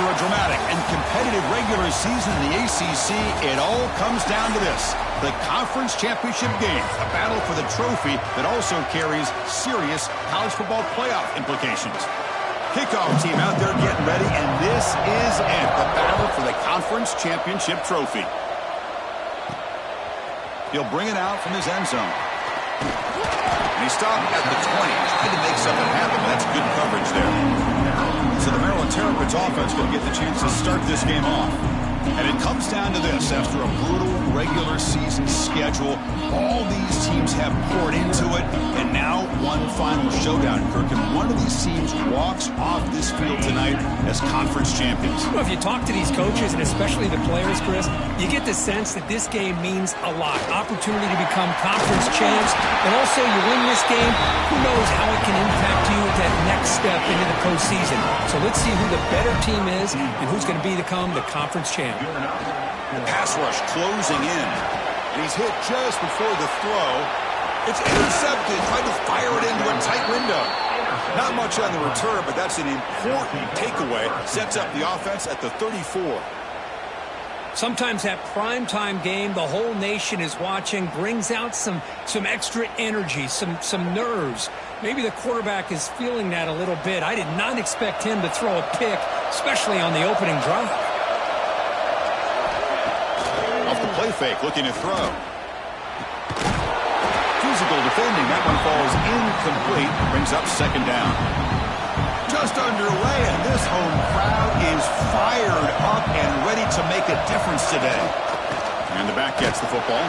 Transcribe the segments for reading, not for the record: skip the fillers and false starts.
After a dramatic and competitive regular season in the ACC, it all comes down to this: the conference championship game, a battle for the trophy that also carries serious college football playoff implications. Kickoff team out there getting ready, and this is it, the battle for the conference championship trophy. He'll bring it out from his end zone. And he stopped at the 20. Tried to make something happen, but that's good coverage there. So the Maryland Terrapins offense going to get the chance to start this game off. And it comes down to this: after a brutal regular season schedule, all these teams have poured into it, and now one final showdown, Kirk. And one of these teams walks off this field tonight as conference champions. Well, if you talk to these coaches, and especially the players, Chris, you get the sense that this game means a lot. Opportunity to become conference champs, and also you win this game, who knows how it can impact you at that next step into the postseason. So let's see who the better team is and who's going to become the conference champ. The pass rush closing in, and he's hit just before the throw. It's intercepted. Tried to fire it into a tight window. Not much on the return, but that's an important takeaway. Sets up the offense at the 34. Sometimes that primetime game, the whole nation is watching, brings out some extra energy, some nerves. Maybe the quarterback is feeling that a little bit. I did not expect him to throw a pick, especially on the opening drive. Off the play fake, looking to throw. Physical defending. That one falls incomplete. Brings up second down. Just underway, and this home crowd is fired up and ready to make a difference today. And the back gets the football.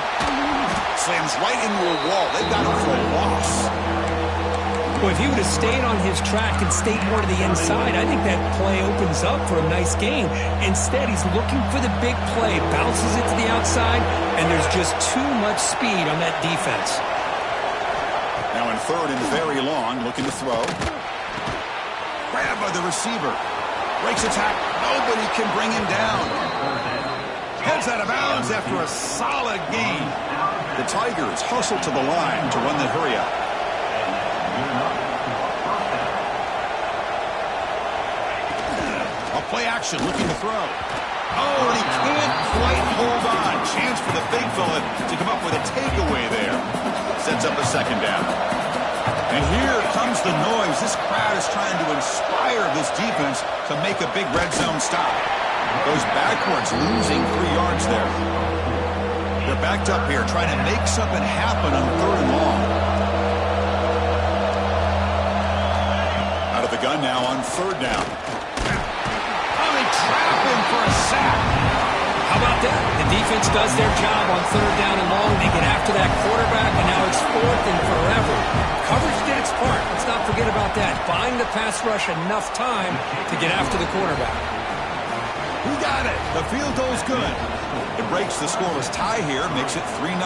Slams right into a wall. They've got him for a loss. Well, if he would have stayed on his track and stayed more to the inside, I think that play opens up for a nice game. Instead, he's looking for the big play, bounces it to the outside, and there's just too much speed on that defense. Now in third and very long, looking to throw. Grab by the receiver. Breaks a tackle. Nobody can bring him down. Heads out of bounds after a solid gain. The Tigers hustle to the line to run the hurry up. Play action, looking to throw. Oh, and he can't quite hold on. Chance for the big fella to come up with a takeaway there. Sets up a second down. And here comes the noise. This crowd is trying to inspire this defense to make a big red zone stop. Goes backwards, losing 3 yards there. They're backed up here, trying to make something happen on third and long. Out of the gun now on third down. Trap him for a sack. How about that? The defense does their job on third down and long. They get after that quarterback, and now it's fourth and forever. Coverage did its part. Let's not forget about that. Buying the pass rush enough time to get after the quarterback. Who got it? The field goal's good. It breaks the scoreless tie here, makes it 3-0.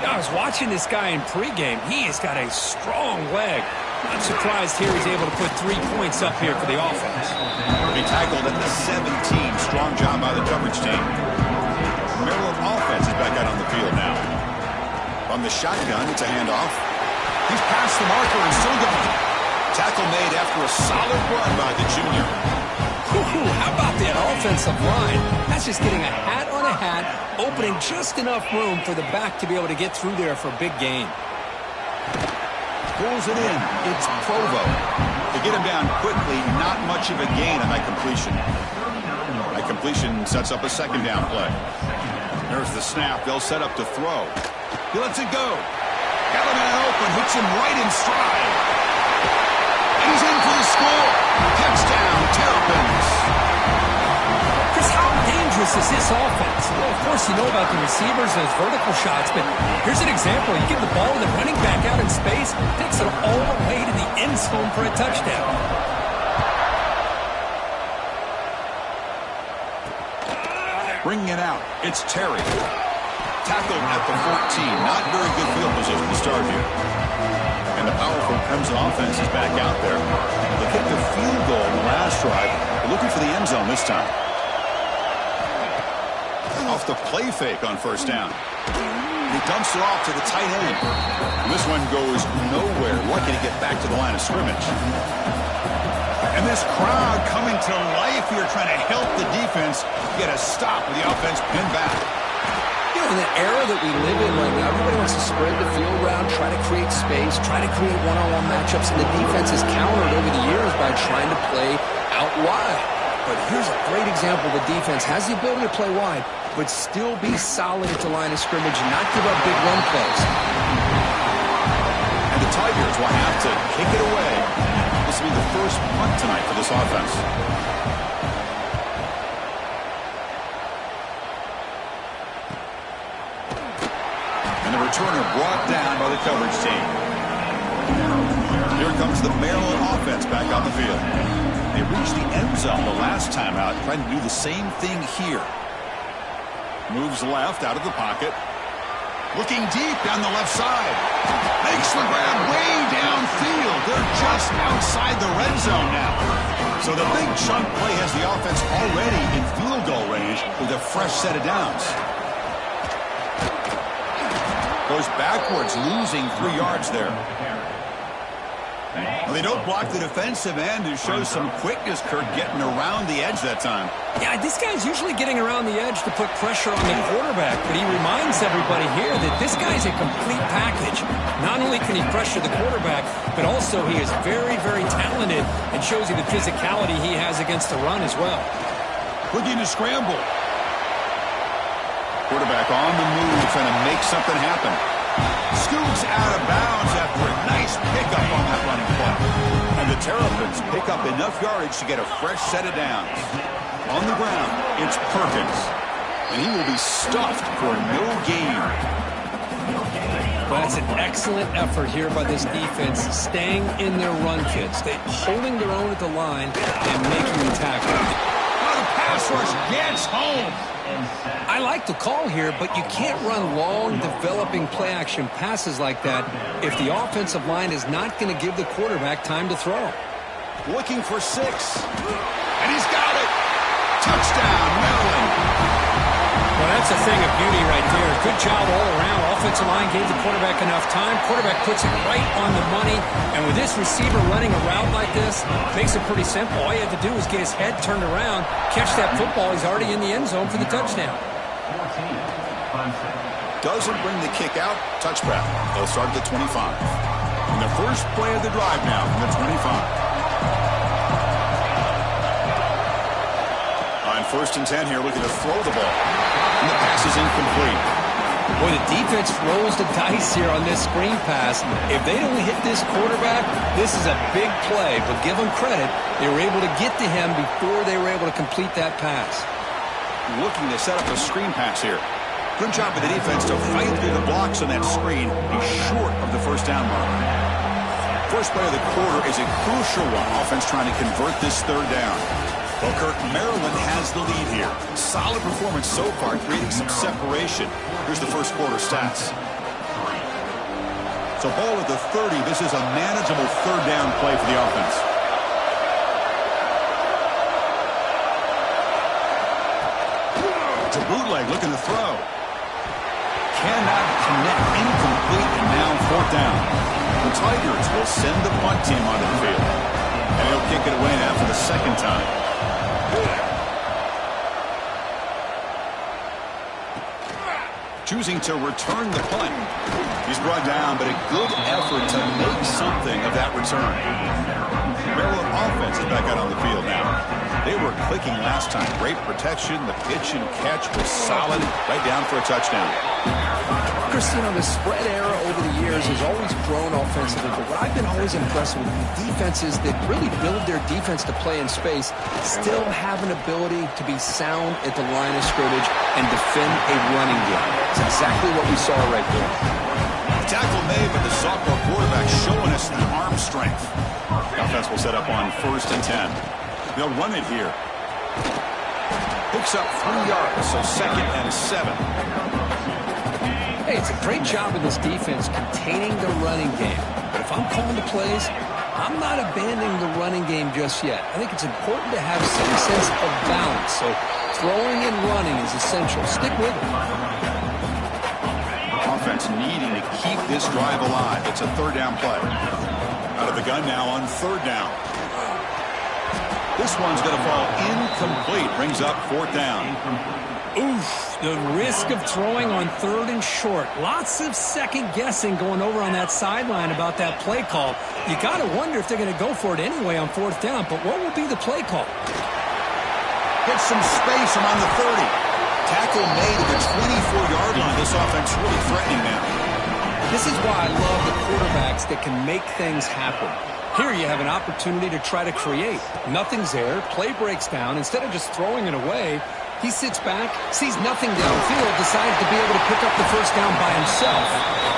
I was watching this guy in pregame. He has got a strong leg. I'm surprised here he's able to put 3 points up here for the offense. He tackled at the 17. Strong job by the coverage team. Maryland offense is back out on the field now. From the shotgun, it's a handoff. He's past the marker and still going. Tackle made after a solid run by the junior. How about that offensive line? That's just getting a hat on a hat, opening just enough room for the back to be able to get through there for a big gain. Pulls it in. It's Provo. To get him down quickly, not much of a gain on that completion. That completion sets up a second down play. There's the snap. They'll set up to throw. He lets it go. Got a man open. Hits him right in stride. He's in for the score. Touchdown, Terrapins. Chris, how dangerous is this offense? Well, of course, you know about the receivers and those vertical shots, but here's an example. You give the ball to the running back out in space, takes it all the way to the end zone for a touchdown. Bringing it out, it's Terry. Tackled at the 14. Not very good field position to start here. And the powerful Crimson offense is back out there. They kicked the field goal in the last drive. They're looking for the end zone this time. Off the play fake on first down. He dumps it off to the tight end. And this one goes nowhere. Lucky to get back to the line of scrimmage. And this crowd coming to life here, trying to help the defense get a stop with the offense pinned back. You know, in the era that we live in right now, everybody wants to spread the field around, try to create space, try to create one-on-one matchups, and the defense has countered over the years by trying to play out wide. But here's a great example. The defense has the ability to play wide, but still be solid at the line of scrimmage and not give up big run plays. And the Tigers will have to kick it away. This will be the first punt tonight for this offense. And the returner brought down by the coverage team. Here comes the Maryland offense back on the field. They reached the end zone the last time out, trying to do the same thing here. Moves left out of the pocket. Looking deep down the left side. Makes the grab way downfield. They're just outside the red zone now. So the big chunk play has the offense already in field goal range with a fresh set of downs. Goes backwards, losing 3 yards there. Well, they don't block the defensive end, who shows some quickness, Kirk, getting around the edge that time. Yeah, this guy's usually getting around the edge to put pressure on the quarterback, but he reminds everybody here that this guy's a complete package. Not only can he pressure the quarterback, but also he is very, very talented and shows you the physicality he has against the run as well. Looking to scramble. Quarterback on the move, trying to make something happen. Scoots out of bounds after a nice pickup on that running play. And the Terrapins pick up enough yardage to get a fresh set of downs. On the ground, it's Perkins. And he will be stuffed for no gain. Well, that's an excellent effort here by this defense, staying in their run kits. They're holding their own at the line and making the tackle. Oh, the pass rush gets home. I like the call here, but you can't run long, developing play-action passes like that if the offensive line is not going to give the quarterback time to throw. Looking for 6. And he's got it. Touchdown, Maryland. Well, that's a thing of beauty right there. Good job all around. Offensive line gave the quarterback enough time. Quarterback puts it right on the money. And with this receiver running a route like this, makes it pretty simple. All you have to do is get his head turned around, catch that football. He's already in the end zone for the touchdown. Doesn't bring the kick out. Touchback. They'll start at the 25. And the first play of the drive now from the 25. On 1st and 10 here, looking to throw the ball. And the pass is incomplete. Boy, the defense rolls the dice here on this screen pass. If they don't hit this quarterback, this is a big play. But give them credit, they were able to get to him before they were able to complete that pass. Looking to set up a screen pass here. Good job of the defense to fight through the blocks on that screen. He's short of the first down mark. First play of the quarter is a crucial one. Offense trying to convert this 3rd down. Well, Kirk, Maryland has the lead here. Solid performance so far, creating some separation. Here's the first quarter stats. So ball at the 30. This is a manageable 3rd down play for the offense. It's a bootleg looking to throw. Cannot connect, incomplete, and now 4th down. The Tigers will send the punt team onto the field. And he'll kick it away now for the 2nd time. Choosing to return the punt. He's brought down, but a good effort to make something of that return. Maryland offense is back out on the field now. They were clicking last time. Great protection. The pitch and catch was solid. Right down for a touchdown. Christine, the spread era over the years has always grown offensively, but what I've been always impressed with defenses that really build their defense to play in space still have an ability to be sound at the line of scrimmage and defend a running game. It's exactly what we saw right there. The tackle made, but the sophomore quarterback showing us the arm strength. The offense will set up on 1st and 10. They'll run it here. Picks up 3 yards, so 2nd and 7. Hey, it's a great job of this defense containing the running game. But if I'm calling the plays, I'm not abandoning the running game just yet. I think it's important to have some sense of balance. So throwing and running is essential. Stick with it. Offense needing to keep this drive alive. It's a 3rd down play. Out of the gun now on 3rd down. This one's going to fall incomplete. Brings up 4th down. Oof, the risk of throwing on 3rd and short. Lots of second guessing going over on that sideline about that play call. You got to wonder if they're going to go for it anyway on 4th down, but what will be the play call? Gets some space around the 30. Tackle made at the 24-yard line. This offense really threatening now. This is why I love the quarterbacks that can make things happen. Here you have an opportunity to try to create. Nothing's there. Play breaks down. Instead of just throwing it away, he sits back, sees nothing downfield, decides to be able to pick up the first down by himself.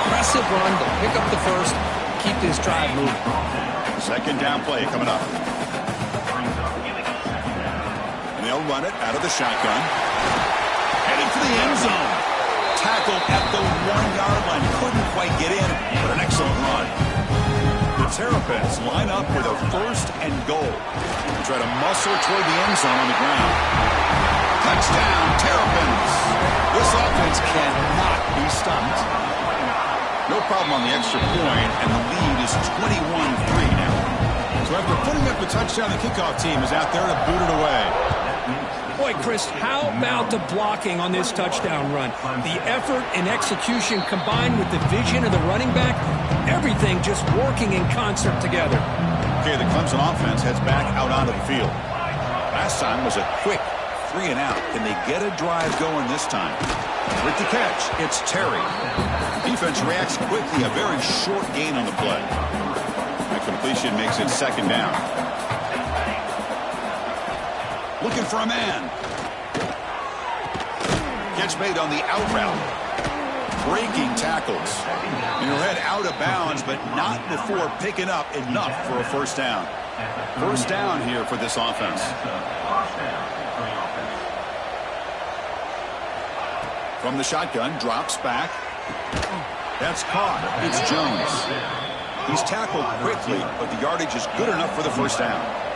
Aggressive run to pick up the first, keep this drive moving. 2nd down play coming up. And they'll run it out of the shotgun. Headed for the end zone. Tackled at the 1-yard line. Couldn't quite get in, but an excellent run. The Terrapins line up with a 1st and goal. They try to muscle toward the end zone on the ground. Touchdown, Terrapins. This offense cannot be stopped. No problem on the extra point, and the lead is 21-3 now. So after putting up the touchdown, the kickoff team is out there to boot it away. Boy, Chris, how about the blocking on this touchdown run? The effort and execution combined with the vision of the running back, everything just working in concert together. Okay, the Clemson offense heads back out onto the field. Last time was a quick 3 and out. Can they get a drive going this time? With the catch, it's Terry. Defense reacts quickly, a very short gain on the play. That completion makes it 2nd down. Looking for a man. Catch made on the out route. Breaking tackles. And he'll head out of bounds, but not before picking up enough for a 1st down. 1st down here for this offense. From the shotgun, drops back. That's caught. It's Jones. He's tackled quickly, but the yardage is good enough for the 1st down.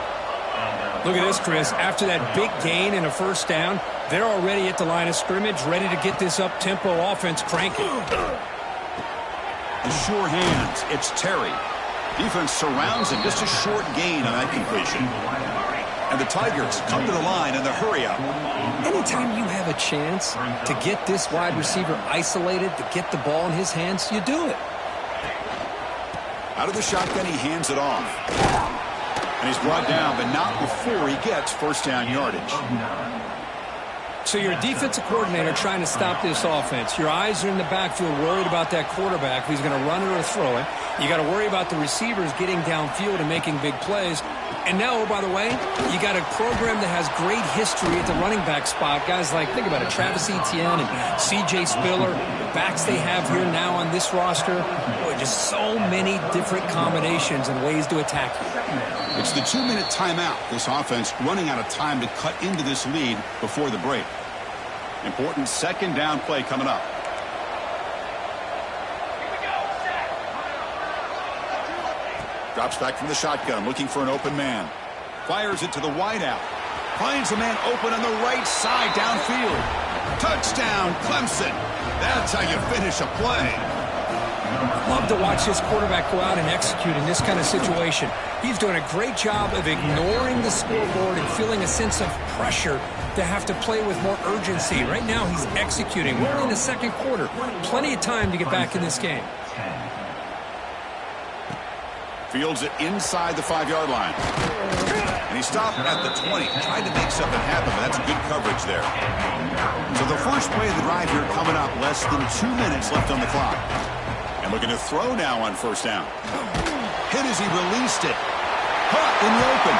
Look at this, Chris. After that big gain and a 1st down, they're already at the line of scrimmage, ready to get this up-tempo offense cranking. The sure hands. It's Terry. Defense surrounds him. Just a short gain on that completion. And the Tigers come to the line in the hurry-up. Anytime you have a chance to get this wide receiver isolated, to get the ball in his hands, you do it. Out of the shotgun, he hands it off. And he's brought down, but not before he gets 1st down yardage. So you're a defensive coordinator trying to stop this offense. Your eyes are in the backfield worried about that quarterback who's going to run it or throw it. You got to worry about the receivers getting downfield and making big plays. And now, oh, by the way, you got a program that has great history at the running back spot. Guys like, think about it, Travis Etienne and C.J. Spiller, the backs they have here now on this roster. Boy, just so many different combinations and ways to attack you. It's the 2-minute timeout. This offense running out of time to cut into this lead before the break. Important 2nd down play coming up. Drops back from the shotgun, looking for an open man. Fires it to the wideout. Finds a man open on the right side downfield. Touchdown, Clemson. That's how you finish a play. Love to watch this quarterback go out and execute in this kind of situation. He's doing a great job of ignoring the scoreboard and feeling a sense of pressure to have to play with more urgency. Right now, he's executing. We're in the 2nd quarter. Plenty of time to get back in this game. Fields it inside the 5-yard line. And he stopped at the 20. Tried to make something happen, but that's good coverage there. So the first play of the drive here coming up. Less than 2 minutes left on the clock. And looking to throw now on 1st down. Hit as he released it. Caught in the open.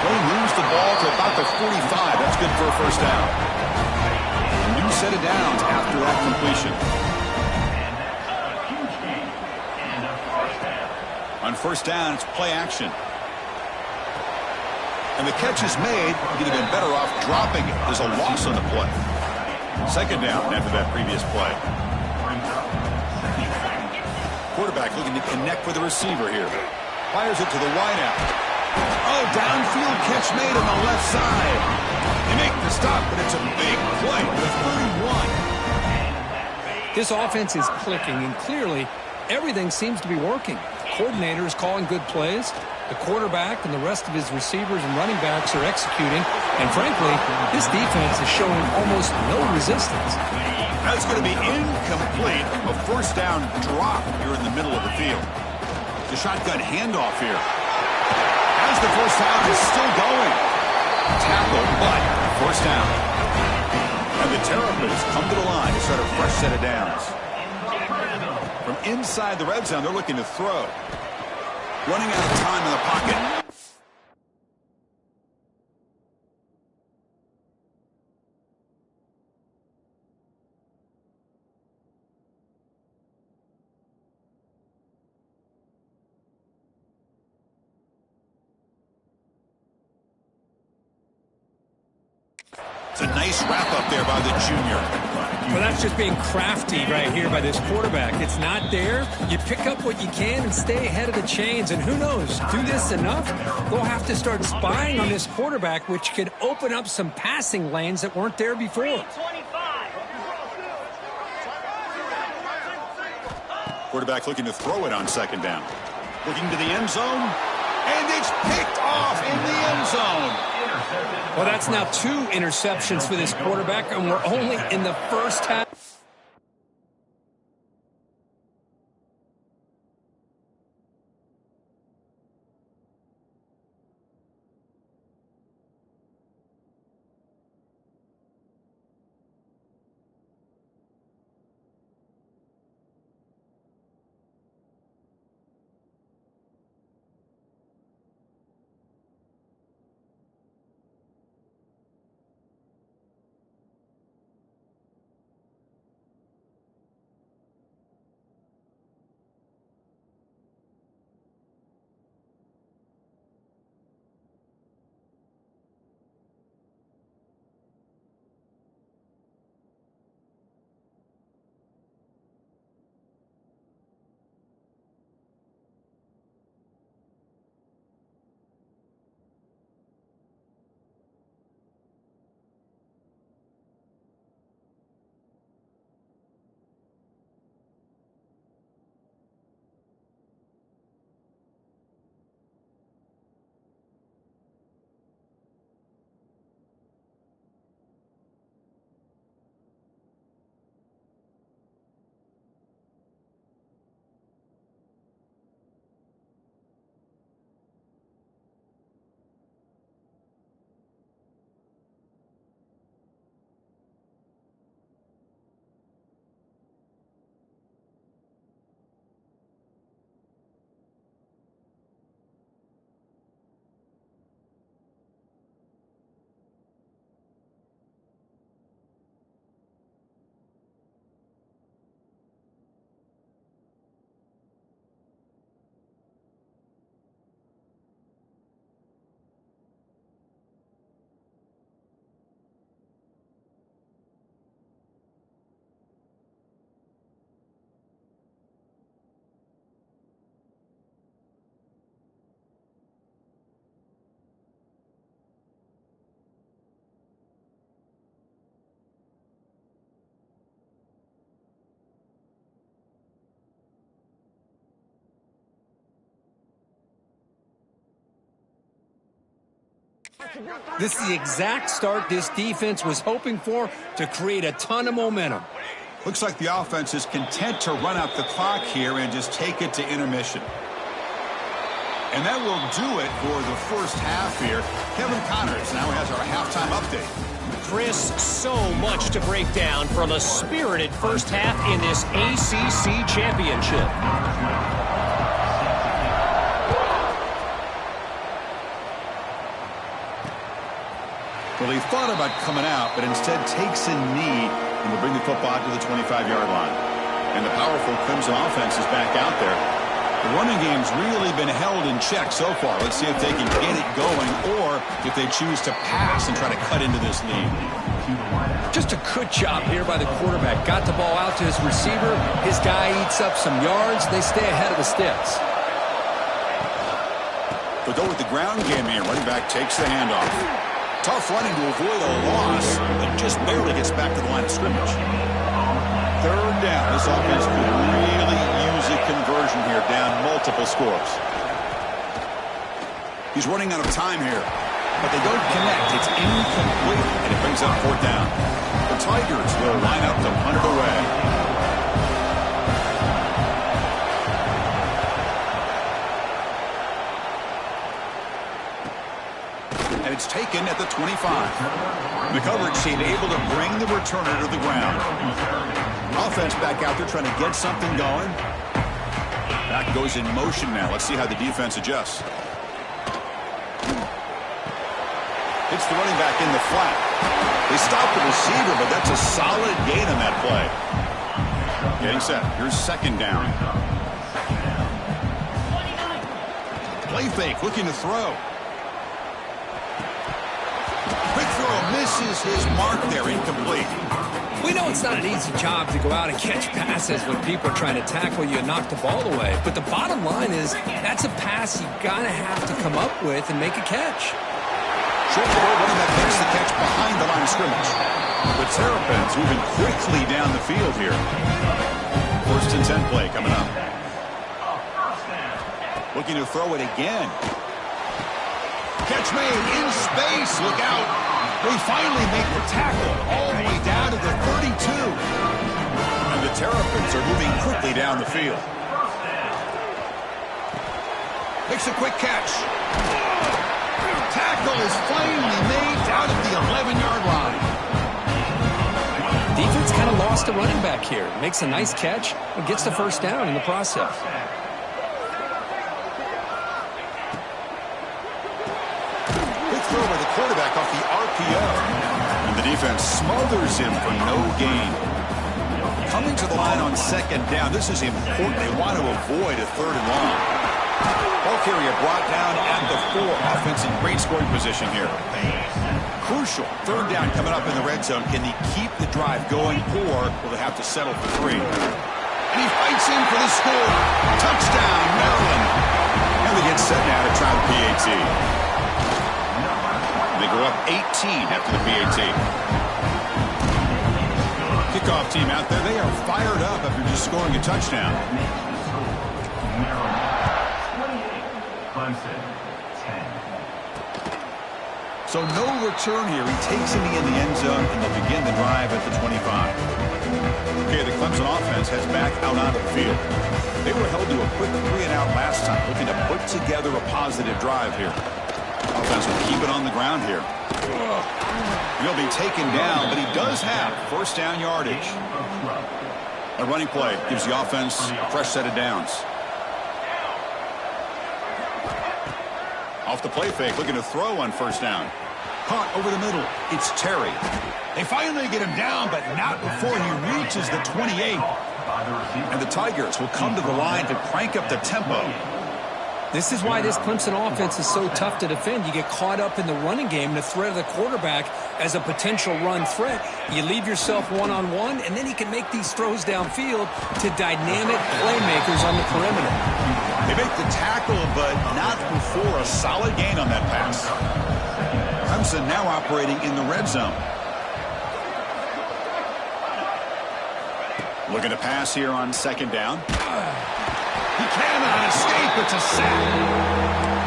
They moves the ball to about the 45. That's good for a 1st down. A new set of downs after that completion. On 1st down, it's play action. And the catch is made. He'd have been better off dropping it. There's a loss on the play. 2nd down after that previous play. Quarterback looking to connect with the receiver here. Fires it to the wideout. Oh, downfield catch made on the left side. They make the stop, but it's a big play for the 31. This offense is clicking, and clearly everything seems to be working. Coordinator is calling good plays. The quarterback and the rest of his receivers and running backs are executing. And frankly, this defense is showing almost no resistance. That's going to be incomplete. A first down drop here in the middle of the field. The shotgun handoff here. As the first down is still going. Tackle, but first down. And the Terrapins come to the line to start a fresh set of downs. From inside the red zone, they're looking to throw. Running out of time in the pocket. It's a nice wrap-up there by the junior. Well, that's just being crafty right here by this quarterback. It's not there. You pick up what you can and stay ahead of the chains. And who knows, do this enough, they'll have to start spying on this quarterback, which could open up some passing lanes that weren't there before. Quarterback looking to throw it on second down. Looking to the end zone. And it's picked off in the end zone. Well, that's now 2 interceptions for this quarterback, and we're only in the first half. This is the exact start this defense was hoping for to create a ton of momentum. Looks like the offense is content to run out the clock here and just take it to intermission. And that will do it for the first half here. Kevin Connors now has our halftime update. Chris, so much to break down from a spirited first half in this ACC championship. Well, he thought about coming out, but instead takes a knee and will bring the football to the 25-yard line. And the powerful Crimson offense is back out there. The running game's really been held in check so far. Let's see if they can get it going or if they choose to pass and try to cut into this lead. Just a good job here by the quarterback. Got the ball out to his receiver. His guy eats up some yards. They stay ahead of the sticks. But go with the ground game here. Running back takes the handoff. Tough running to avoid a loss, but just barely gets back to the line of scrimmage. Third down. This offense could really use a conversion here, down multiple scores. He's running out of time here. But they don't connect. It's incomplete, and it brings up fourth down. The Tigers will line up to punt it away. And it's taken at the 25. The coverage team able to bring the returner to the ground. Offense back out there trying to get something going. Back goes in motion now. Let's see how the defense adjusts. It's the running back in the flat. They stop the receiver, but that's a solid gain on that play. Getting set. Here's second down. Play fake, looking to throw. Quick throw misses his mark there, incomplete. We know it's not an easy job to go out and catch passes when people are trying to tackle you and knock the ball away. But the bottom line is that's a pass you gotta have to come up with and make a catch. Short throw, running back makes the catch behind the line of scrimmage. The Terrapins moving quickly down the field here. First and 10 play coming up. Looking to throw it again. Catch made in space. Look out. They finally make the tackle all the way down to the 32. And the Terrapins are moving quickly down the field. Makes a quick catch. Tackle is finally made out of the 11-yard line. Defense kind of lost a running back here. Makes a nice catch and gets the first down in the process. Good throw by the quarterback off the RPO. And the defense smothers him for no gain. Coming to the line on second down. This is important. They want to avoid a third and long. Ball carrier brought down at the 4. Offense in great scoring position here. Crucial. Third down coming up in the red zone. Can they keep the drive going, or will they have to settle for 3? And he fights in for the score. Touchdown, Maryland. And they get set now to try the PAT. They go up 18 after the PAT. Kickoff team out there. They are fired up after just scoring a touchdown. So no return here. He takes it in the end zone, and they'll begin the drive at the 25. Okay, the Clemson offense heads back out onto the field. They were held to a quick 3-and-out last time, looking to put together a positive drive here. Offense will keep it on the ground here. He'll be taken down, but he does have first down yardage. A running play gives the offense a fresh set of downs. Off the play fake, looking to throw on first down. Caught over the middle. It's Terry. They finally get him down, but not before he reaches the 28. And the Tigers will come to the line to crank up the tempo. This is why this Clemson offense is so tough to defend. You get caught up in the running game, the threat of the quarterback as a potential run threat. You leave yourself one-on-one, and then he can make these throws downfield to dynamic playmakers on the perimeter. They make the tackle, but not before a solid gain on that pass. Clemson now operating in the red zone. Looking to pass here on second down. He cannot escape. It's a sack.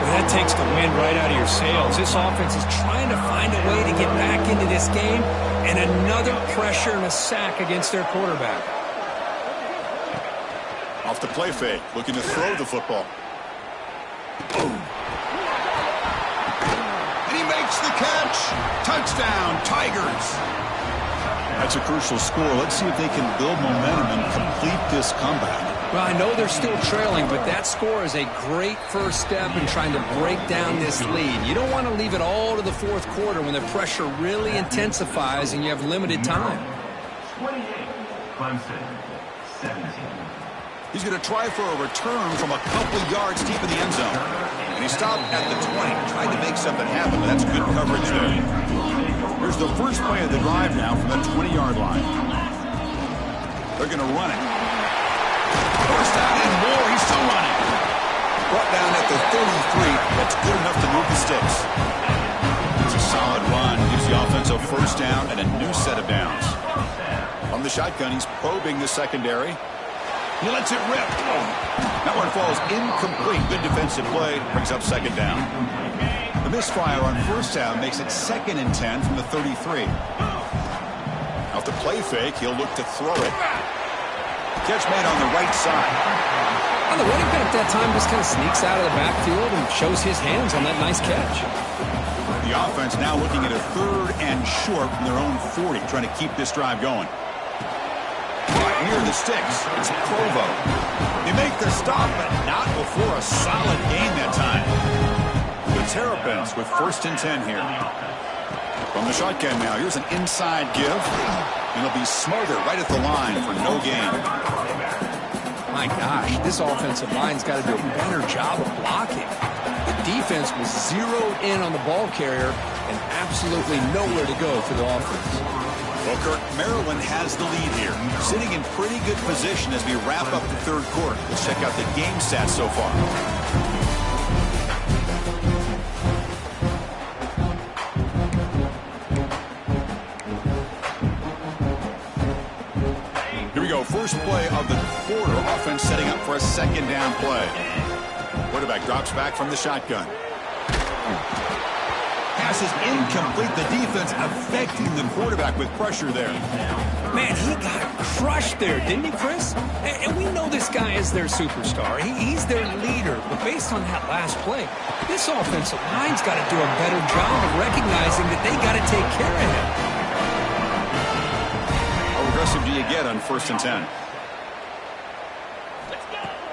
Well, that takes the wind right out of your sails. This offense is trying to find a way to get back into this game, and another pressure and a sack against their quarterback. Off the play fake, looking to throw the football. Boom. And he makes the catch. Touchdown, Tigers. That's a crucial score. Let's see if they can build momentum and complete this comeback. Well, I know they're still trailing, but that score is a great first step in trying to break down this lead. You don't want to leave it all to the fourth quarter when the pressure really intensifies and you have limited time. 28, Clemson, 17. He's going to try for a return from a couple yards deep in the end zone. And he stopped at the 20, tried to make something happen, but that's good coverage there. Here's the first play of the drive now from the 20-yard line. They're going to run it. First down and more. He's still running. Brought down at the 33. That's good enough to move the sticks. It's a solid run. Gives the offense a first down and a new set of downs. From the shotgun, he's probing the secondary. He lets it rip. That one falls incomplete. Good defensive play. Brings up second down. The misfire on first down makes it 2nd and 10 from the 33. Off the play fake, he'll look to throw it. Catch made on the right side. And the running back that time just kind of sneaks out of the backfield and shows his hands on that nice catch. The offense now looking at a 3rd and short from their own 40, trying to keep this drive going. Near the sticks, it's Provo. They make the stop, but not before a solid gain that time. The Terrapins with 1st and 10 here. From the shotgun now, here's an inside give. And it'll be Smarter right at the line for no gain. My gosh, this offensive line's got to do a better job of blocking. The defense was zeroed in on the ball carrier and absolutely nowhere to go for the offense. Well, Kirk, Maryland has the lead here, sitting in pretty good position as we wrap up the 3rd quarter. Let's check out the game stats so far. Here we go. First play of the quarter. Offense setting up for a 2nd down play. Quarterback drops back from the shotgun. Pass is incomplete. The defense affecting the quarterback with pressure there. Man, he got crushed there, didn't he, Chris? And we know this guy is their superstar. He's their leader. But based on that last play, this offensive line's got to do a better job of recognizing that they got to take care of him. How aggressive do you get on 1st and 10?